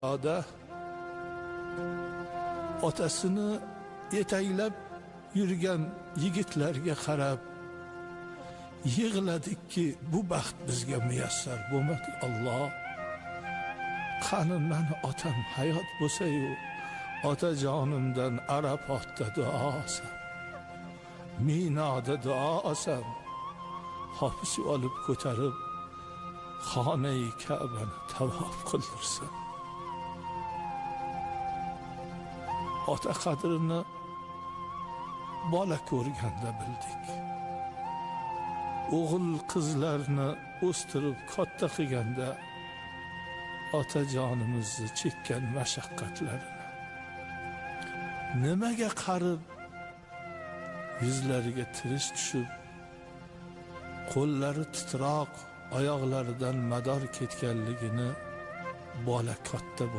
Ada otasini yetaklab yurgan yigitlarga qarab yig'ladikki, bu baxt bizga muyassar bo'lmadi. Alloh, qani mani otam hayot bo'lsa-yu, otajonimdan Arafotda duo olsam, Minoda duo olsam, hofis olib ko'tarib xonai Ka'bani tavof qildirsam. Ota qadrini bola ko'rganda bildik. O'g'il qizlarni o'stirib katta qilganda otajonimizni chekkan mashaqqatlarini nimaga qarib yuzlariga tirish tushib, qo'llari titroq, oyoqlaridan mador ketganligini bola katta